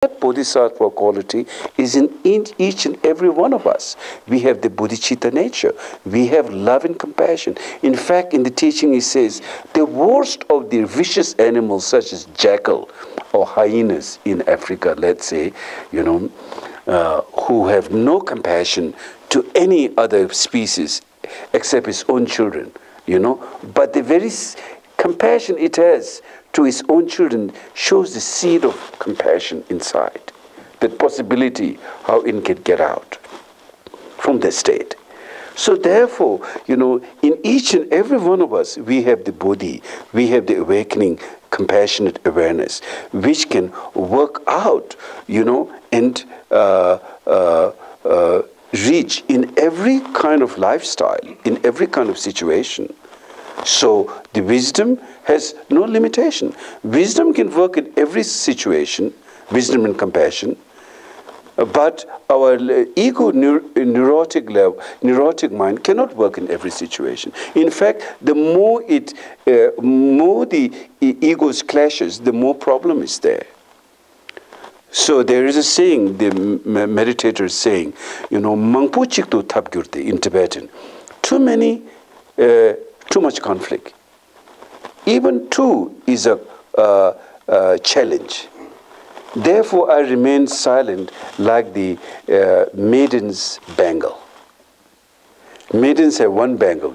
that bodhisattva quality is in each and every one of us. We have the bodhicitta nature. We have love and compassion. In fact, in the teaching he says, the worst of the vicious animals such as jackal or hyenas in Africa, let's say, who have no compassion to any other species except his own children, but the very compassion it has to his own children shows the seed of compassion inside, that possibility how it can get out from the state. So therefore, in each and every one of us, we have the bodhi, we have the awakening, compassionate awareness, which can work out, and reach in every kind of lifestyle, in every kind of situation. So the wisdom has no limitation. Wisdom can work in every situation, wisdom and compassion, but our ego neurotic mind cannot work in every situation. In fact, the more the egos clashes, the more problem is there. So there is a saying, the meditator is saying, Mangpo chikto tabgyurte in Tibetan. Too much conflict. Even two is a challenge. Therefore, I remain silent like the maiden's bangle. Maidens have one bangle,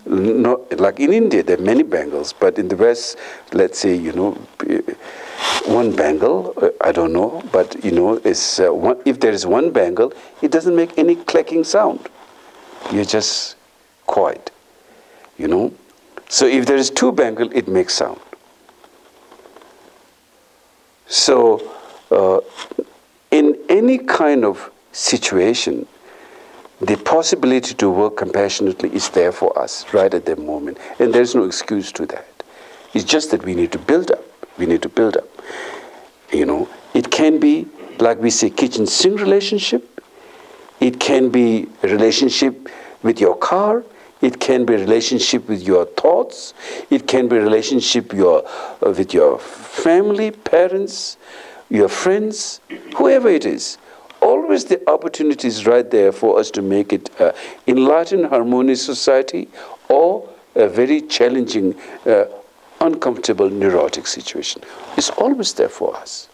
Not, like in India, there are many bangles, but in the West, let's say, one bangle, I don't know, but, is, if there is one bangle, it doesn't make any clacking sound. You're just quiet. So if there is two bangles, it makes sound. So in any kind of situation, the possibility to work compassionately is there for us right at that moment, and there's no excuse to that. It's just that we need to build up. We need to build up. It can be, like we say, kitchen sink relationship. It can be a relationship with your car. It can be a relationship with your thoughts. It can be a relationship with your family, parents, your friends, whoever it is. Always the opportunity is right there for us to make it an enlightened, harmonious society or a very challenging, uncomfortable, neurotic situation. It's always there for us.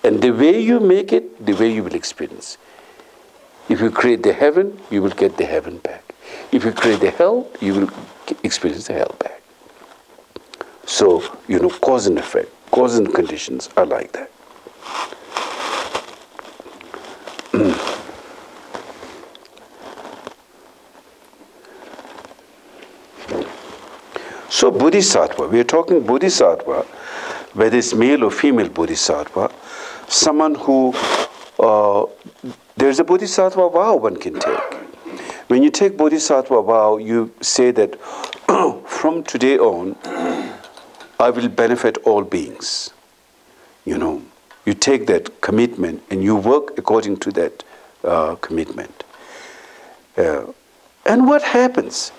And the way you make it, the way you will experience. If you create the heaven, you will get the heaven back. If you create the hell, you will experience the hell back. So, cause and effect, cause and conditions are like that. So bodhisattva, we are talking bodhisattva, whether it's male or female bodhisattva, someone who, there's a bodhisattva vow one can take. When you take bodhisattva vow, you say that from today on, I will benefit all beings. You take that commitment and you work according to that commitment. And what happens?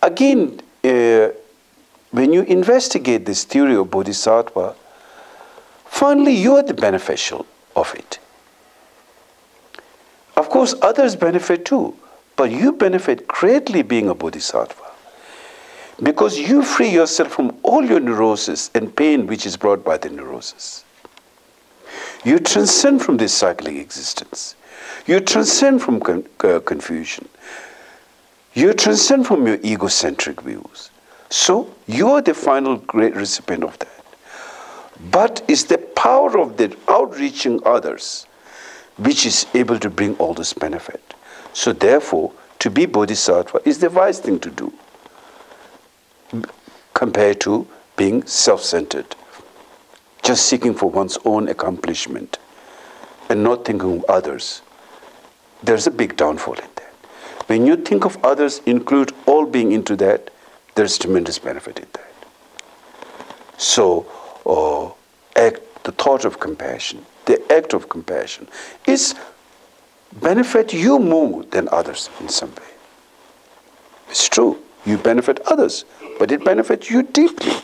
Again, when you investigate this theory of bodhisattva, finally you are the beneficial of it. Of course, others benefit too, but you benefit greatly being a bodhisattva, because you free yourself from all your neurosis and pain which is brought by the neurosis. You transcend from this cyclic existence. You transcend from confusion. You transcend from your egocentric views. So you are the final great recipient of that. But it's the power of the outreaching others which is able to bring all this benefit. So therefore, to be bodhisattva is the wise thing to do, compared to being self-centered, just seeking for one's own accomplishment and not thinking of others. There's a big downfall in that. When you think of others, include all being into that, there's tremendous benefit in that. So, the thought of compassion, the act of compassion is benefit you more than others in some way. It's true, you benefit others, but it benefits you deeply.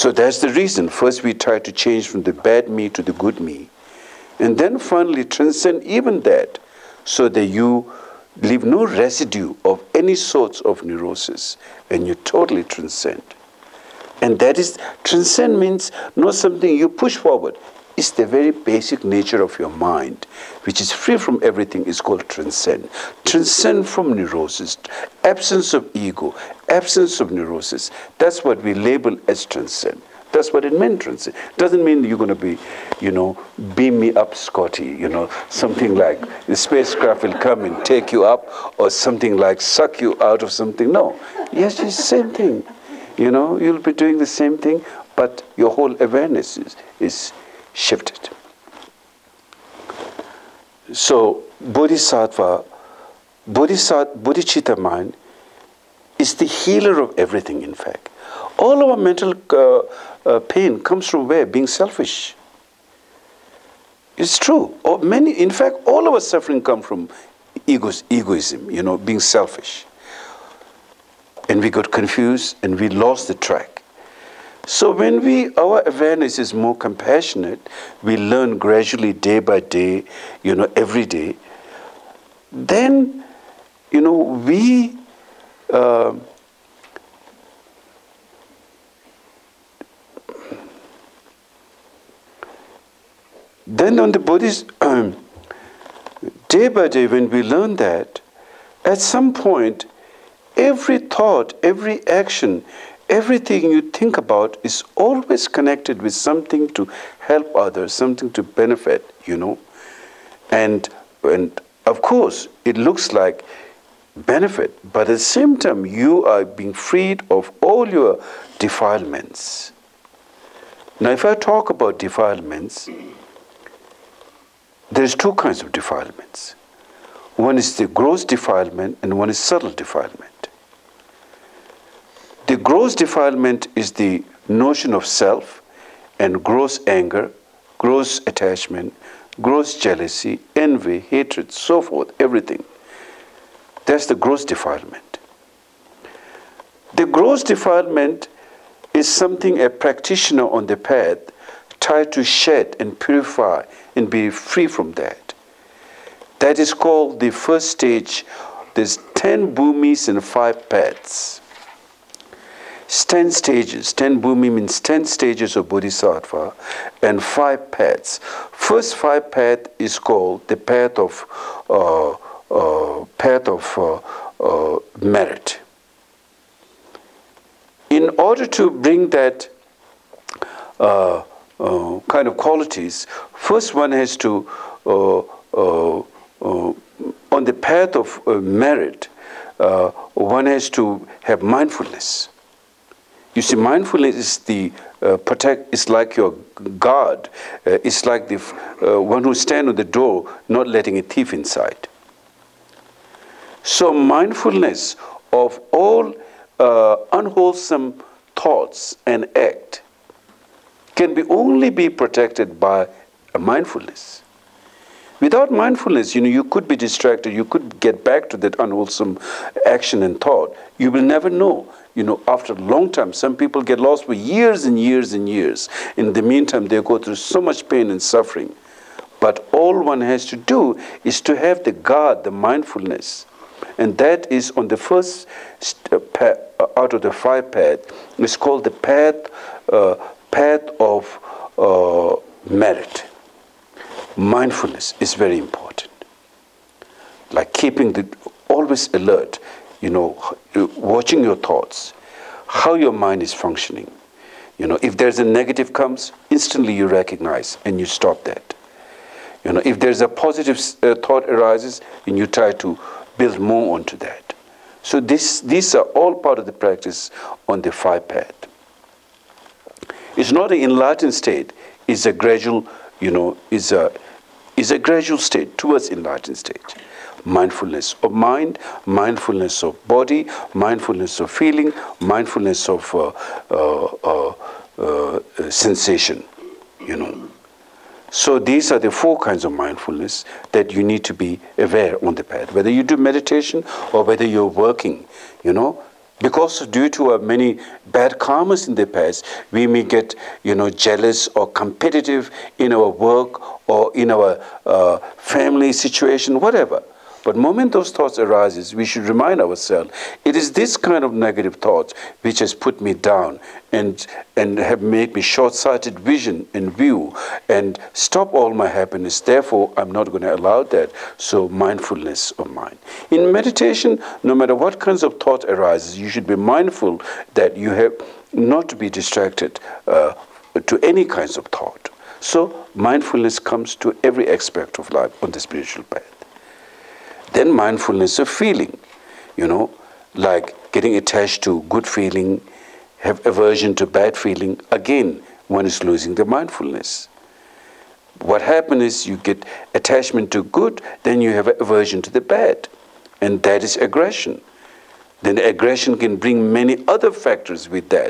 So that's the reason. First we try to change from the bad me to the good me. And then finally transcend even that, so that you leave no residue of any sorts of neurosis, and you totally transcend. And that is, transcend means not something you push forward. It's the very basic nature of your mind, which is free from everything, is called transcend. Transcend from neurosis, absence of ego, absence of neurosis. That's what we label as transcend. That's what it meant, transcend. Doesn't mean you're going to be, beam me up, Scotty, something like the spacecraft will come and take you up, or something like suck you out of something. No, yes, it's the same thing. You'll be doing the same thing, but your whole awareness is shifted. So bodhisattva, bodhicitta mind is the healer of everything, in fact. All our mental pain comes from where? Being selfish. It's true. In fact, all our suffering comes from egoism, being selfish. And we got confused and we lost the track. So when our awareness is more compassionate, we learn gradually, day by day, every day, then, we then on the Buddhist, day by day, when we learn that, at some point, every thought, every action, everything you think about is always connected with something to help others, something to benefit, And of course, it looks like benefit, but at the same time, you are being freed of all your defilements. Now, if I talk about defilements, there's two kinds of defilements. One is the gross defilement and one is subtle defilement. The gross defilement is the notion of self and gross anger, gross attachment, gross jealousy, envy, hatred, so forth, everything. That's the gross defilement. The gross defilement is something a practitioner on the path tries to shed and purify and be free from that. That is called the first stage. There's 10 bhumis and 5 paths. 10 stages. 10 bhumi means 10 stages of bodhisattva and 5 paths. First 5 path is called the path of merit. In order to bring that kind of qualities, first one has to, on the path of merit, one has to have mindfulness. You see, mindfulness is the it's like your guard. It's like the one who stands on the door, not letting a thief inside. So mindfulness of all unwholesome thoughts and act can only be protected by a mindfulness. Without mindfulness, you could be distracted. You could get back to that unwholesome action and thought. You will never know. After a long time, some people get lost for years and years and years. In the meantime, they go through so much pain and suffering. But all one has to do is to have the guard, the mindfulness. And that is on the first out of the 5 paths. It's called the path of merit. Mindfulness is very important. Like keeping always alert, watching your thoughts, how your mind is functioning. If there's a negative comes, instantly you recognize and you stop that. If there's a positive thought arises, and you try to build more onto that. So these are all part of the practice on the 5 path. It's not an enlightened state. It's a gradual, is a gradual state towards enlightened state. Mindfulness of mind, mindfulness of body, mindfulness of feeling, mindfulness of sensation. So these are the 4 kinds of mindfulness that you need to be aware on the path. Whether you do meditation or whether you're working, Because due to many bad karmas in the past, we may get, jealous or competitive in our work or in our family situation, whatever. But the moment those thoughts arises, we should remind ourselves, it is this kind of negative thoughts which has put me down and have made me short-sighted vision and view and stop all my happiness. Therefore, I'm not going to allow that. So mindfulness of mind. In meditation, no matter what kinds of thought arises, you should be mindful that you have not to be distracted to any kinds of thought. So mindfulness comes to every aspect of life on the spiritual path. Then mindfulness of feeling, like getting attached to good feeling, have aversion to bad feeling. Again, one is losing the mindfulness. What happens is you get attachment to good, then you have aversion to the bad. And that is aggression. Then aggression can bring many other factors with that.